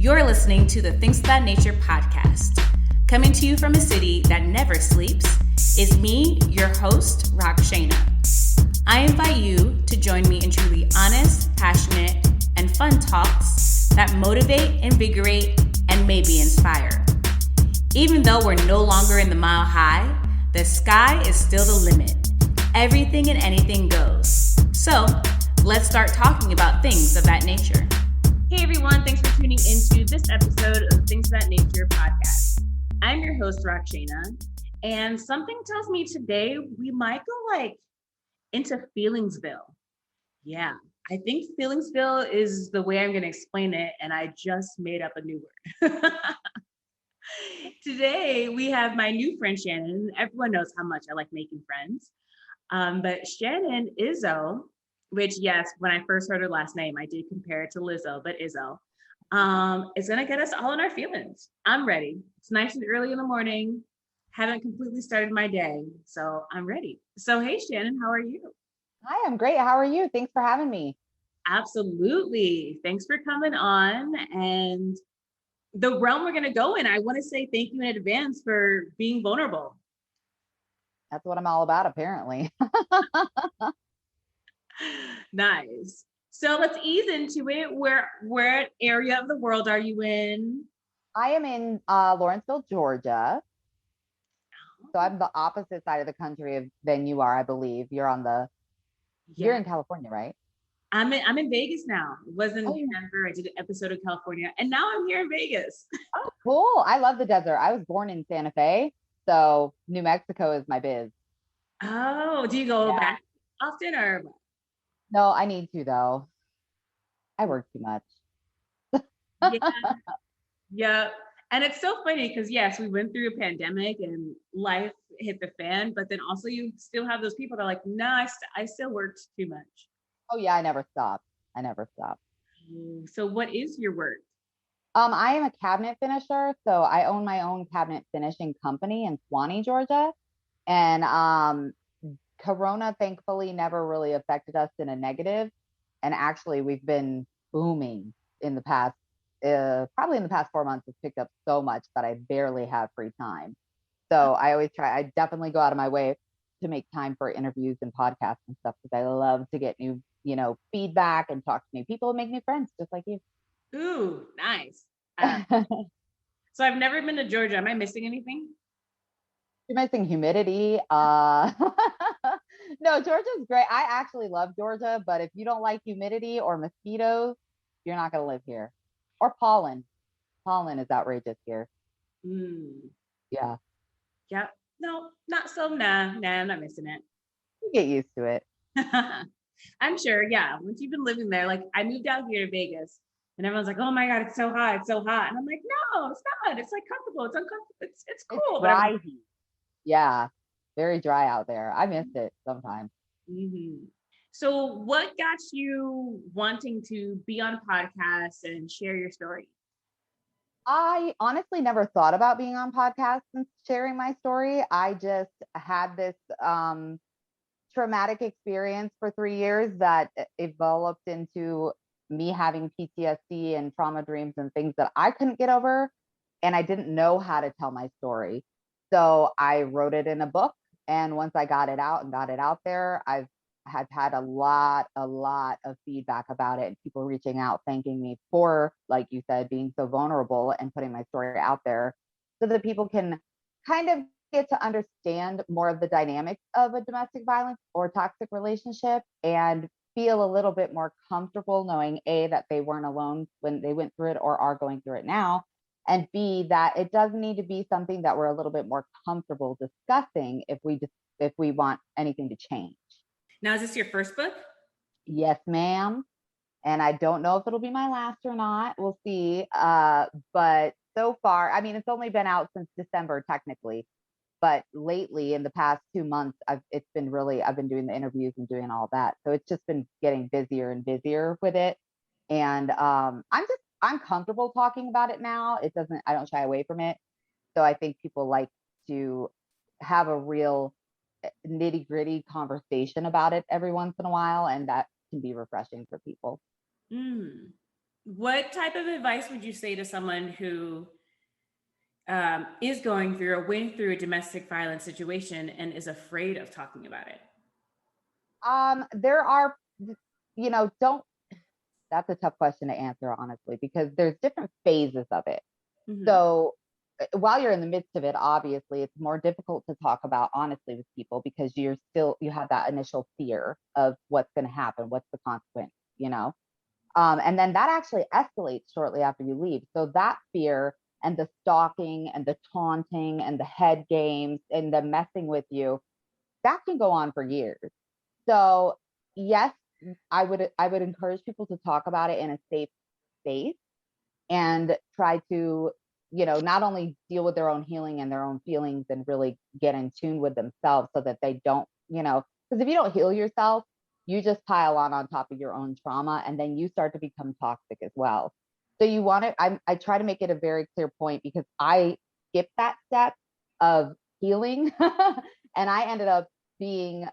You're listening to the Things of That Nature podcast. Coming to you from a city that never sleeps is me, your host, Rockshana. I invite you to join me in truly honest, passionate, and fun talks that motivate, invigorate, and maybe inspire. Even though we're no longer in the mile high, the sky is still the limit. Everything and anything goes. So let's start talking about things of that nature. Hey everyone, thanks for tuning into this episode of the Things of That Nature podcast. I'm your host, Rockshana, and something tells me today we might go into Feelingsville. Yeah, I think Feelingsville is the way I'm going to explain it, and I just made up a new word. Today we have my new friend Shanon. Everyone knows how much I like making friends. But Shanon Ezzo, which yes, when I first heard her last name, I did compare it to Lizzo, but Izzo, is gonna get us all in our feelings. I'm ready. It's nice and early in the morning. Haven't completely started my day, so I'm ready. So hey Shanon, how are you? Hi, I'm great. How are you? Thanks for having me. Absolutely. Thanks for coming on. And the realm we're gonna go in, I want to say thank you in advance for being vulnerable. That's what I'm all about, apparently. Nice. So let's ease into it. Where area of the world are you in? I am in Lawrenceville, Georgia. So I'm the opposite side of the country than you are, I believe. You're in California, right? I'm in Vegas now. I was in Oh, yeah. Denver. I did an episode of California, and now I'm here in Vegas. Oh, cool. I love the desert. I was born in Santa Fe, so New Mexico is my biz. Oh, do you go Yeah. back often or? No, I need to though. I work too much. Yeah, yeah. And it's so funny because yes, we went through a pandemic and life hit the fan, but then also you still have those people that are like, no, I still worked too much. Oh yeah, I never stop. I never stop. So what is your work? I am a cabinet finisher, so I own my own cabinet finishing company in Swanee, Georgia. And Corona thankfully never really affected us in a negative. And actually, we've been booming in the past, probably in the past 4 months. It's picked up so much that I barely have free time. So I definitely go out of my way to make time for interviews and podcasts and stuff because I love to get new, feedback and talk to new people and make new friends, just like you. Ooh, nice. So I've never been to Georgia. Am I missing anything? You're missing humidity. No, Georgia's great. I actually love Georgia, but if you don't like humidity or mosquitoes, you're not going to live here. Or pollen. Pollen is outrageous here. Yeah. Yep. No, not so. Nah, I'm not missing it. You get used to it. I'm sure. Yeah. Once you've been living there, like I moved out here to Vegas and everyone's like, oh my God, it's so hot. It's so hot. And I'm like, no, it's not. It's like comfortable. It's uncomfortable. It's cool. It's dry heat. Yeah. Very dry out there. I miss it sometimes. Mm-hmm. So what got you wanting to be on a podcast and share your story? I honestly never thought about being on podcasts and sharing my story. I just had this traumatic experience for 3 years that evolved into me having PTSD and trauma dreams and things that I couldn't get over. And I didn't know how to tell my story. So I wrote it in a book. And once I got it out and got it out there, I've had a lot of feedback about it and people reaching out, thanking me for, like you said, being so vulnerable and putting my story out there so that people can kind of get to understand more of the dynamics of a domestic violence or toxic relationship and feel a little bit more comfortable knowing A, that they weren't alone when they went through it or are going through it now, and B, that it does need to be something that we're a little bit more comfortable discussing if we want anything to change. Now, is this your first book? Yes, ma'am. And I don't know if it'll be my last or not. We'll see. But so far, I mean, it's only been out since December technically. But lately, in the past 2 months, I've been doing the interviews and doing all that. So it's just been getting busier and busier with it. And I'm comfortable talking about it now. I don't shy away from it. So I think people like to have a real nitty gritty conversation about it every once in a while. And that can be refreshing for people. What type of advice would you say to someone who is going through or went through a domestic violence situation and is afraid of talking about it? There are, don't, that's a tough question to answer, honestly, because there's different phases of it. Mm-hmm. So while you're in the midst of it, obviously it's more difficult to talk about honestly with people because you have that initial fear of what's going to happen, what's the consequence, and then that actually escalates shortly after you leave. So that fear and the stalking and the taunting and the head games and the messing with you, that can go on for years. So yes, I would encourage people to talk about it in a safe space and try to, not only deal with their own healing and their own feelings and really get in tune with themselves so that they don't, because if you don't heal yourself, you just pile on top of your own trauma and then you start to become toxic as well. So you want to, I try to make it a very clear point because I skipped that step of healing and I ended up being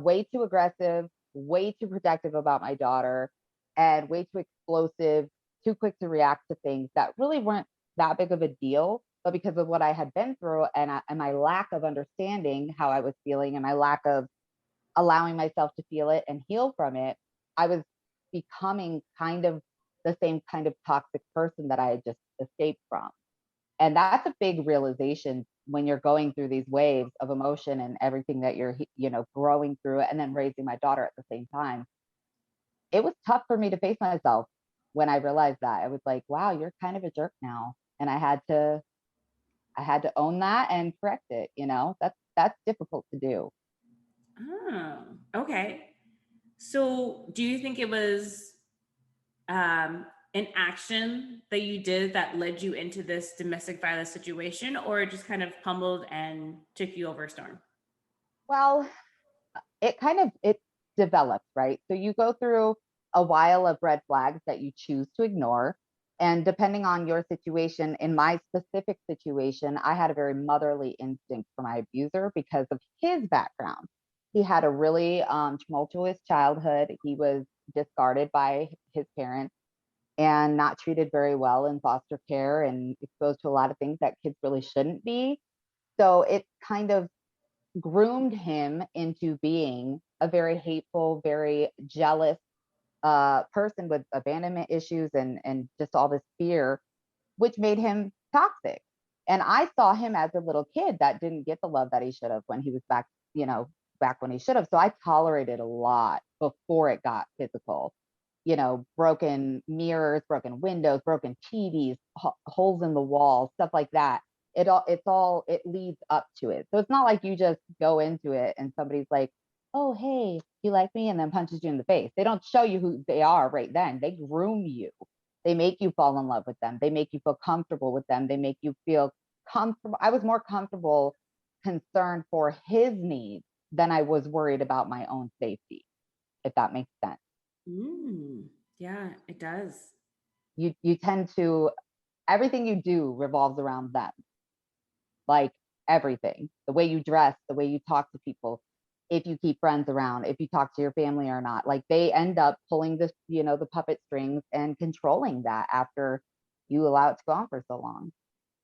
way too aggressive, way too protective about my daughter, and way too explosive, too quick to react to things that really weren't that big of a deal. But because of what I had been through and my lack of understanding how I was feeling and my lack of allowing myself to feel it and heal from it, I was becoming kind of the same kind of toxic person that I had just escaped from. And that's a big realization when you're going through these waves of emotion and everything that you're, growing through it and then raising my daughter at the same time. It was tough for me to face myself when I realized that. I was like, wow, you're kind of a jerk now. And I had to own that and correct it, that's difficult to do. Oh, okay. So, do you think it was an action that you did that led you into this domestic violence situation, or it just kind of pummeled and took you over a storm? Well, it develops, right? So you go through a while of red flags that you choose to ignore. And depending on your situation, in my specific situation, I had a very motherly instinct for my abuser because of his background. He had a really tumultuous childhood. He was discarded by his parents and not treated very well in foster care and exposed to a lot of things that kids really shouldn't be. So it kind of groomed him into being a very hateful, very jealous person with abandonment issues and just all this fear, which made him toxic. And I saw him as a little kid that didn't get the love that he should have when he was back when he should have. So I tolerated a lot before it got physical. Broken mirrors, broken windows, broken TVs, holes in the wall, stuff like that. It leads up to it. So it's not like you just go into it and somebody's like, oh, hey, you like me? And then punches you in the face. They don't show you who they are right then. They groom you. They make you fall in love with them. They make you feel comfortable with them. They make you feel comfortable. I was more comfortable, concerned for his needs than I was worried about my own safety, if that makes sense. Yeah, it does. You tend to, everything you do revolves around them. Like everything, the way you dress, the way you talk to people, if you keep friends around, if you talk to your family or not, like they end up pulling this, the puppet strings and controlling that after you allow it to go on for so long.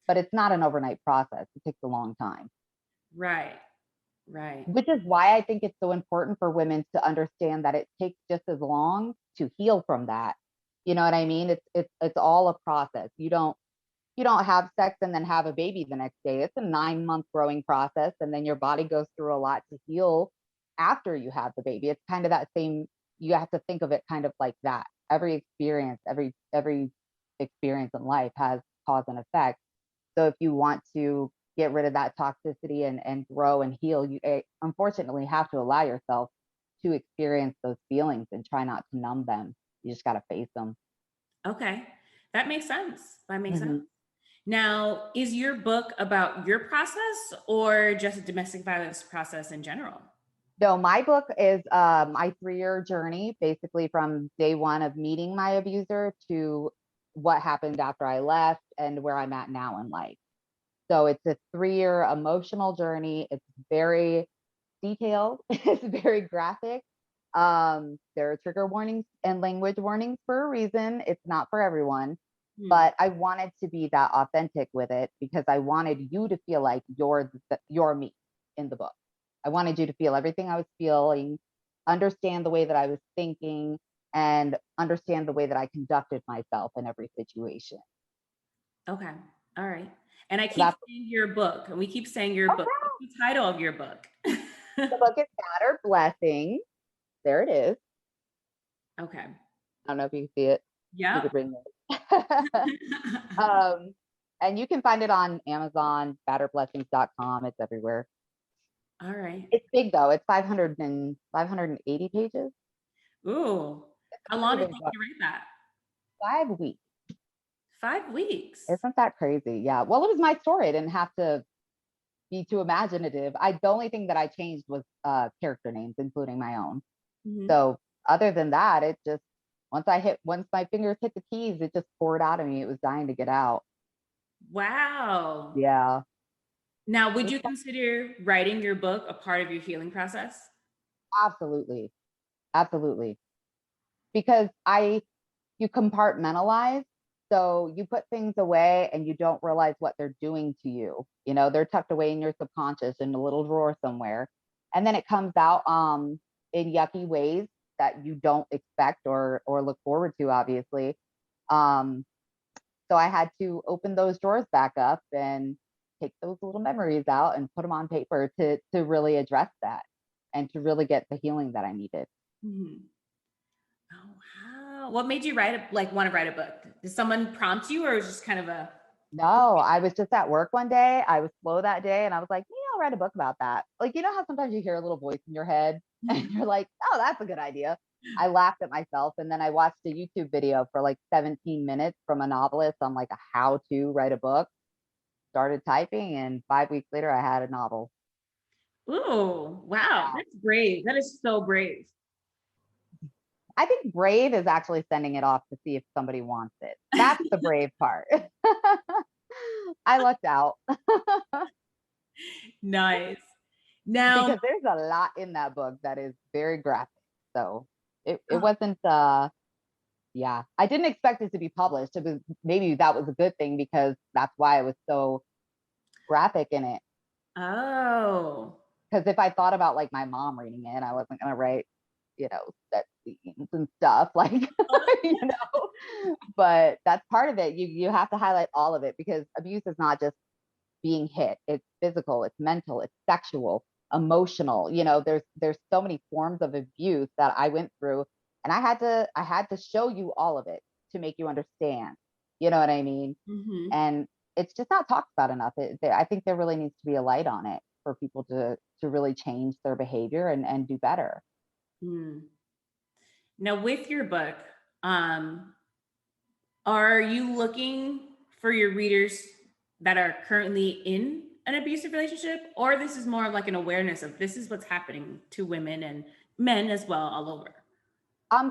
But it's not an overnight process. It takes a long time. Right. Right. Which is why I think it's so important for women to understand that it takes just as long to heal from that. You know what I mean? It's all a process. You don't have sex and then have a baby the next day. It's a 9-month growing process. And then your body goes through a lot to heal after you have the baby. It's kind of that same, you have to think of it kind of like that. Every experience in life has cause and effect. So if you want to get rid of that toxicity and grow and heal, you unfortunately have to allow yourself to experience those feelings and try not to numb them. You just got to face them. Okay. That makes sense. That makes Mm-hmm. sense. Now, is your book about your process or just a domestic violence process in general? No, my book is my 3-year journey, basically from day one of meeting my abuser to what happened after I left and where I'm at now in life. So it's a 3-year emotional journey. It's very detailed. It's very graphic. There are trigger warnings and language warnings for a reason. It's not for everyone, Hmm. but I wanted to be that authentic with it because I wanted you to feel like you're me in the book. I wanted you to feel everything I was feeling, understand the way that I was thinking, and understand the way that I conducted myself in every situation. Okay. All right. And I So keep that's saying your book, and we keep saying your book. okay. What's the title of your book? The book is Battered Blessings. There it is. Okay. I don't know if you can see it. You could Yep. bring it. And you can find it on Amazon, batterblessings.com. It's everywhere. All right. It's big though. It's 580 pages. Ooh. It's a How long pretty did it big take book. you to write that? 5 weeks. 5 weeks. Isn't that crazy? Yeah. Well, it was my story. I didn't have to be too imaginative. The only thing that I changed was character names, including my own. Mhm. So other than that, it just once my fingers hit the keys, it just poured out of me. It was dying to get out. Wow. Yeah. Now, would you consider writing your book a part of your healing process? Absolutely. Absolutely. Because you compartmentalize. So you put things away and you don't realize what they're doing to you. You know, they're tucked away in your subconscious in a little drawer somewhere. And then it comes out in yucky ways that you don't expect or look forward to, obviously. Um, so I had to open those drawers back up and take those little memories out and put them on paper to really address that and to really get the healing that I needed. Mhm. Oh, wow. What made you want to write a book? Did someone prompt you, or was it just kind of a, No, I was just at work one day. I was slow that day and I was like, yeah, I'll write a book about that. Like, you know how sometimes you hear a little voice in your head and you're like, oh, that's a good idea. I laughed at myself and then I watched a YouTube video for like 17 minutes from a novelist on like a how to write a book, started typing, and 5 weeks later I had a novel. ooh, wow, that's brave. That is so brave. I think brave is actually sending it off to see if somebody wants it. That's the brave part. I lucked out Nice. Now, because there's a lot in that book that is very graphic. So it oh, wasn't yeah. I didn't expect it to be published. It was maybe that was a good thing because that's why it was so graphic in it. oh, Because if I thought about like my mom reading it, I wasn't gonna write, sex scenes and stuff like you know. But that's part of it. You have to highlight all of it because abuse is not just being hit. It's physical, it's mental, it's sexual, emotional. There's so many forms of abuse that I went through, and I had to show you all of it to make you understand. You know what I mean? mhm. And it's just not talked about enough. I think there really needs to be a light on it for people to really change their behavior and do better. Mm. Now, with your book, um, are you looking for your readers that are currently in an abusive relationship, or this is more of like an awareness of this is what's happening to women and men as well all over?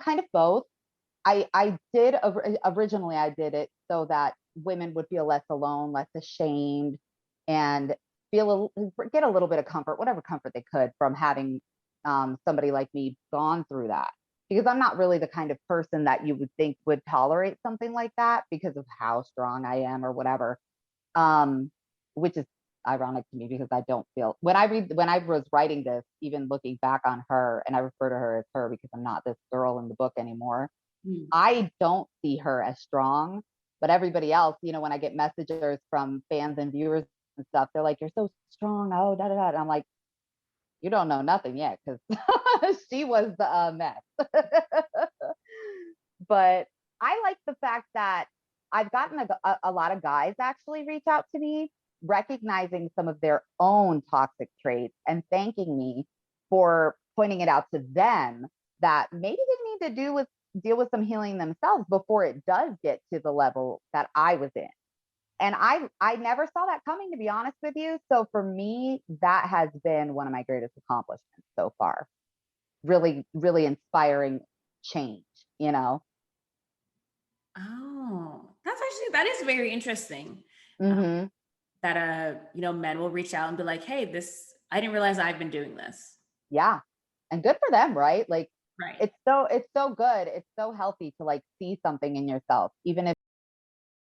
Kind of both. I did originally I did it so that women would feel less alone, less ashamed, and get a little bit of comfort, whatever comfort they could from having somebody like me gone through that. Because I'm not really the kind of person that you would think would tolerate something like that because of how strong I am or whatever. Um, which is ironic to me because I don't feel when I was writing this, even looking back on her, and I refer to her as her because I'm not this girl in the book anymore. Mm. I don't see her as strong, but everybody else, when I get messages from fans and viewers and stuff, they're like, "You're so strong." Oh, da da da. And I'm like, "You don't know nothing yet, because she was the mess." But I like the fact that I've gotten a lot of guys actually reach out to me, recognizing some of their own toxic traits and thanking me for pointing it out to them that maybe they need to deal with some healing themselves before it does get to the level that I was in. And I never saw that coming, to be honest with you. So for me, that has been one of my greatest accomplishments so far. Really, really inspiring change, you know? Oh, that is very interesting. Uh, Mm-hmm. that men will reach out and be like, "Hey, this I didn't realize I've been doing this." Yeah. And good for them, right? Like, Right. it's so good. It's so healthy to like see something in yourself, even if